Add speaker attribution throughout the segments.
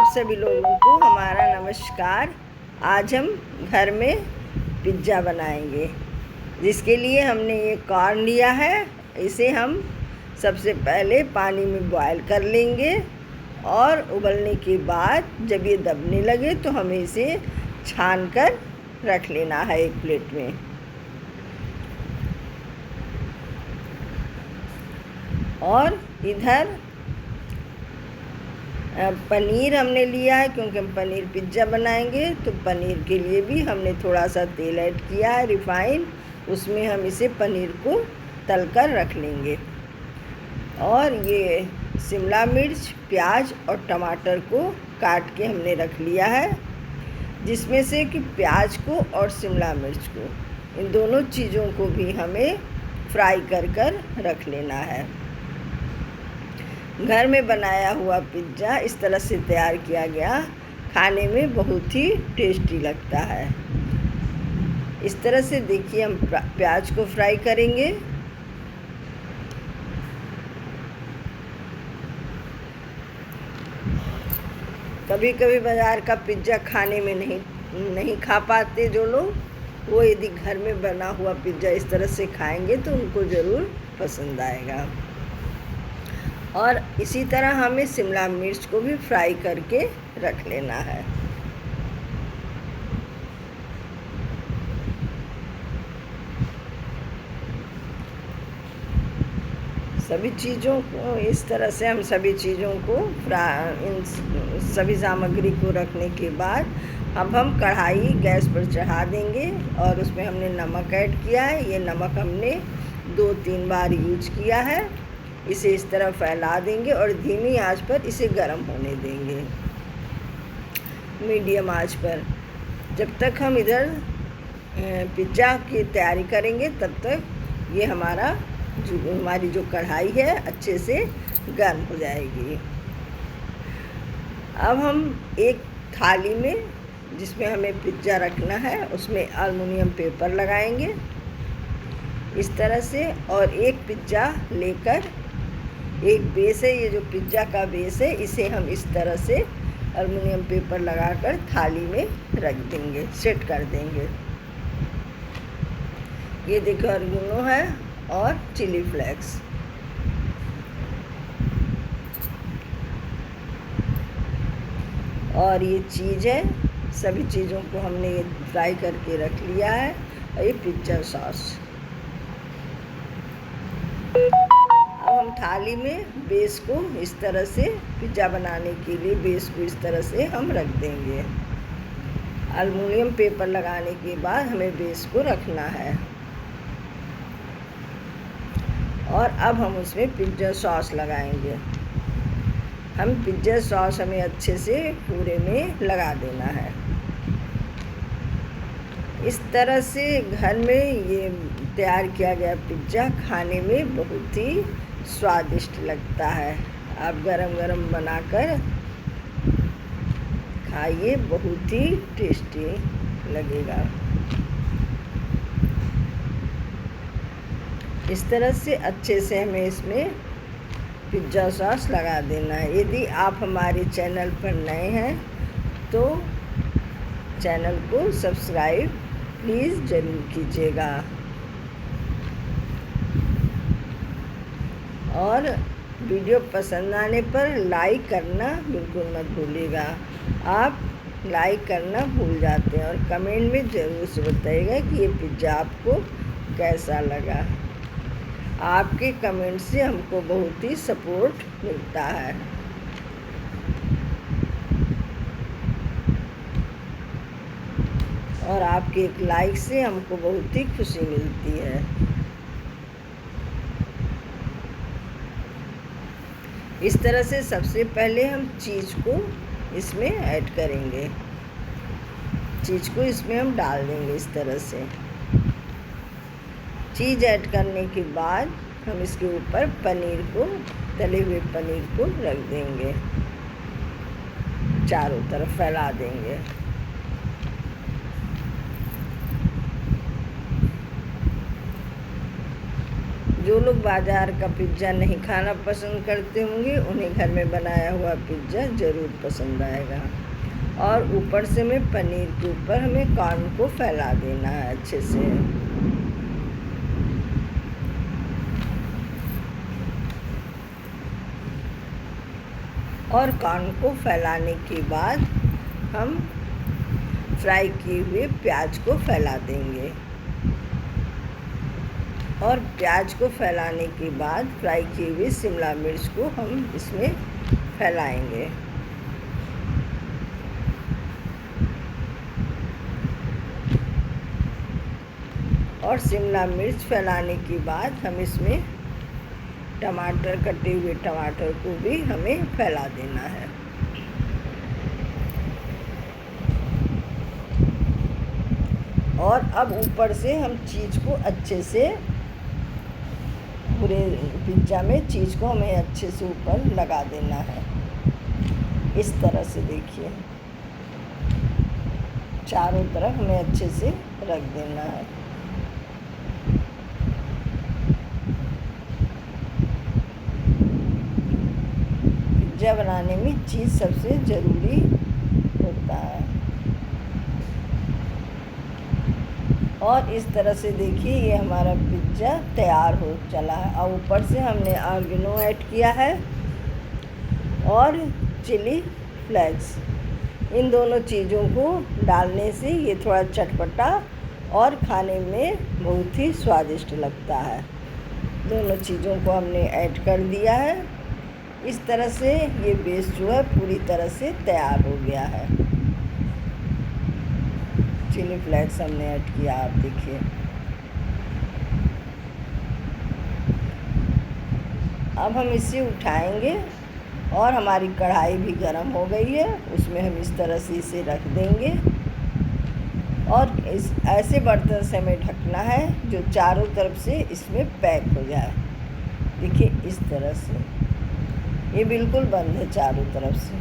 Speaker 1: आप सभी लोगों को हमारा नमस्कार। आज हम घर में पिज़्ज़ा बनाएंगे, जिसके लिए हमने ये कॉर्न लिया है। इसे हम सबसे पहले पानी में बॉयल कर लेंगे और उबलने के बाद जब ये दबने लगे तो हमें इसे छान कर रख लेना है एक प्लेट में। और इधर पनीर हमने लिया है, क्योंकि हम पनीर पिज़्ज़ा बनाएंगे तो पनीर के लिए भी हमने थोड़ा सा तेल ऐड किया है, रिफाइन। उसमें हम इसे पनीर को तल कर रख लेंगे। और ये शिमला मिर्च, प्याज और टमाटर को काट के हमने रख लिया है, जिसमें से कि प्याज को और शिमला मिर्च को, इन दोनों चीज़ों को भी हमें फ्राई कर रख लेना है। घर में बनाया हुआ पिज़्ज़ा इस तरह से तैयार किया गया, खाने में बहुत ही टेस्टी लगता है। इस तरह से देखिए हम प्याज को फ्राई करेंगे। कभी कभी बाज़ार का पिज़्ज़ा खाने में नहीं खा पाते जो लोग, वो यदि घर में बना हुआ पिज़्ज़ा इस तरह से खाएंगे तो उनको ज़रूर पसंद आएगा। और इसी तरह हमें शिमला मिर्च को भी फ्राई करके रख लेना है। सभी चीज़ों को इस तरह से हम सभी चीज़ों को इन सभी सामग्री को रखने के बाद अब हम कढ़ाई गैस पर चढ़ा देंगे और उसमें हमने नमक ऐड किया है। ये नमक हमने 2-3 बार यूज किया है। इसे इस तरह फैला देंगे और धीमी आंच पर इसे गर्म होने देंगे, मीडियम आंच पर। जब तक हम इधर पिज़्ज़ा की तैयारी करेंगे तब तक ये हमारी जो कढ़ाई है अच्छे से गर्म हो जाएगी। अब हम एक थाली में, जिसमें हमें पिज़्ज़ा रखना है, उसमें एल्युमिनियम पेपर लगाएंगे इस तरह से। और एक पिज़्ज़ा लेकर, एक बेस है, ये जो पिज़्ज़ा का बेस है, इसे हम इस तरह से एल्युमिनियम पेपर लगाकर थाली में रख देंगे, सेट कर देंगे। ये देखो ऑरिगेनो है और चिली फ्लेक्स। और ये चीज़ है, सभी चीज़ों को हमने ये फ्राई करके रख लिया है। और ये पिज़्ज़ा सॉस। अब हम थाली में बेस को इस तरह से, पिज़्ज़ा बनाने के लिए बेस को इस तरह से हम रख देंगे। एल्युमिनियम पेपर लगाने के बाद हमें बेस को रखना है। और अब हम उसमें पिज़्ज़ा सॉस लगाएंगे। हम पिज़्ज़ा सॉस हमें अच्छे से पूरे में लगा देना है। इस तरह से घर में ये तैयार किया गया पिज़्ज़ा खाने में बहुत ही स्वादिष्ट लगता है। आप गरम गरम बनाकर खाइए, बहुत ही टेस्टी लगेगा। इस तरह से अच्छे से हमें इसमें पिज़्ज़ा सॉस लगा देना है। यदि आप हमारे चैनल पर नए हैं तो चैनल को सब्सक्राइब प्लीज़ ज़रूर कीजिएगा। और वीडियो पसंद आने पर लाइक करना बिल्कुल मत भूलिएगा। आप लाइक करना भूल जाते हैं। और कमेंट में ज़रूर से बताइएगा कि ये पिज़्ज़ा आपको कैसा लगा। आपके कमेंट से हमको बहुत ही सपोर्ट मिलता है। और आपके एक लाइक से हमको बहुत ही खुशी मिलती है। इस तरह से सबसे पहले हम चीज़ को इसमें ऐड करेंगे। चीज़ को इसमें हम डाल देंगे इस तरह से। चीज़ ऐड करने के बाद हम इसके ऊपर पनीर को, तले हुए पनीर को रख देंगे, चारों तरफ फैला देंगे। जो लोग बाज़ार का पिज़्ज़ा नहीं खाना पसंद करते होंगे उन्हें घर में बनाया हुआ पिज़्ज़ा ज़रूर पसंद आएगा। और ऊपर से मैं पनीर के ऊपर हमें कॉर्न को फैला देना है अच्छे से। और कॉर्न को फैलाने के बाद हम फ्राई किए हुए प्याज को फैला देंगे। और प्याज को फैलाने के बाद फ्राई किए हुए शिमला मिर्च को हम इसमें फैलाएंगे। और शिमला मिर्च फैलाने के बाद हम इसमें टमाटर, कटे हुए टमाटर को भी हमें फैला देना है। और अब ऊपर से हम चीज़ को अच्छे से, पूरे पिज़्ज़ा में चीज़ को हमें अच्छे से ऊपर लगा देना है। इस तरह से देखिए, चारों तरफ हमें अच्छे से रख देना है। पिज़्ज़ा बनाने में चीज़ सबसे ज़रूरी होता है। और इस तरह से देखिए ये हमारा पिज़्ज़ा तैयार हो चला है। और ऊपर से हमने ऑरिगेनो ऐड किया है और चिली फ्लेक्स। इन दोनों चीज़ों को डालने से ये थोड़ा चटपटा और खाने में बहुत ही स्वादिष्ट लगता है। दोनों चीज़ों को हमने ऐड कर दिया है। इस तरह से ये बेस जो है पूरी तरह से तैयार हो गया है। चिली फ्लेक्स हमने ऐड किया, आप देखिए। अब हम इसे उठाएंगे और हमारी कढ़ाई भी गर्म हो गई है, उसमें हम इस तरह से इसे रख देंगे। और इस ऐसे बर्तन से हमें ढकना है जो चारों तरफ से इसमें पैक हो जाए। देखिए इस तरह से ये बिल्कुल बंद है चारों तरफ से।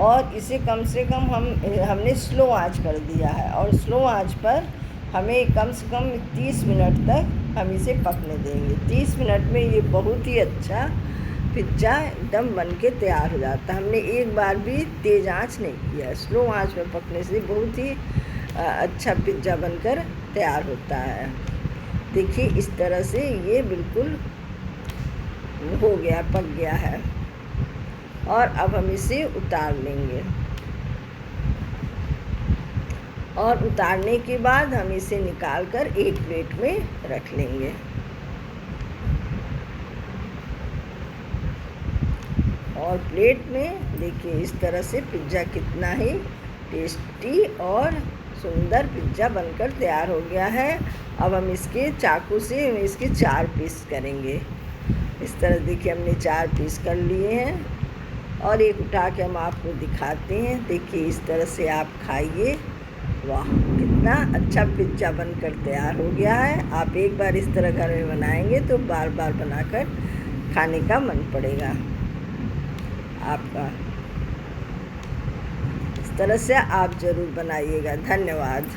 Speaker 1: और इसे कम से कम हमने स्लो आंच कर दिया है। और स्लो आंच पर हमें कम से कम 30 मिनट तक हम इसे पकने देंगे। 30 मिनट में ये बहुत ही अच्छा पिज़्ज़ा एकदम बन के तैयार हो जाता है। हमने एक बार भी तेज़ आंच नहीं किया, स्लो आंच में पकने से बहुत ही अच्छा पिज़्ज़ा बनकर तैयार होता है। देखिए इस तरह से ये बिल्कुल हो गया, पक गया है। और अब हम इसे उतार लेंगे। और उतारने के बाद हम इसे निकालकर एक प्लेट में रख लेंगे। और प्लेट में देखिए इस तरह से पिज़्ज़ा कितना ही टेस्टी और सुंदर पिज़्ज़ा बनकर तैयार हो गया है। अब हम इसके चाकू से इसके 4 पीस करेंगे। इस तरह देखिए हमने 4 पीस कर लिए हैं। और एक उठा के हम आपको दिखाते हैं। देखिए इस तरह से आप खाइए। वाह, कितना अच्छा पिज़्ज़ा बनकर तैयार हो गया है। आप एक बार इस तरह घर में बनाएंगे तो बार बार बनाकर खाने का मन पड़ेगा आपका। इस तरह से आप ज़रूर बनाइएगा। धन्यवाद।